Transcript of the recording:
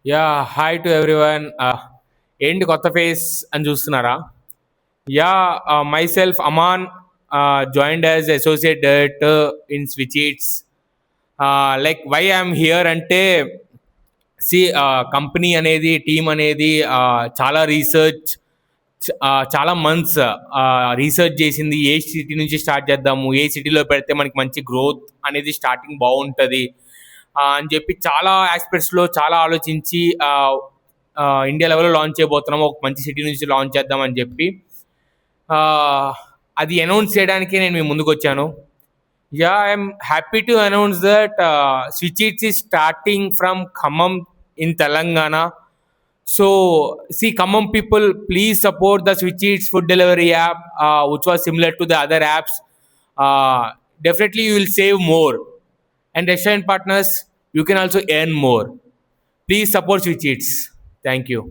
Yeah hi to everyone. ఏంటి కొత్త face అని చూస్తున్నారా? Yeah myself Aman joined as associate director in Switch Eats. Like why I'm here అంటే సి company అనేది టీమ్ అనేది చాలా రీసెర్చ్, చాలా మంత్స్ రీసెర్చ్ చేసింది. ఏ సిటీ నుంచి స్టార్ట్ చేద్దాము, ఏ సిటీలో పెడితే మనకి మంచి గ్రోత్ అనేది స్టార్టింగ్ బాగుంటుంది అని చెప్పి చాలా ఆస్పెక్ట్స్లో చాలా ఆలోచించి ఇండియా లెవెల్లో లాంచ్ చేయబోతున్నాము. ఒక మంచి సిటీ నుంచి లాంచ్ చేద్దామని చెప్పి ఆ, అది అనౌన్స్ చేయడానికి నేను మీ ముందుకు వచ్చాను. Yeah I'm happy to announce that switch it's is starting from Khammam in Telangana. So, see, Common people, please support the Switch Eats food delivery app, which was similar to the other apps. Definitely, you will save more. And restaurant partners, you can also earn more. Please support Switch Eats. Thank you.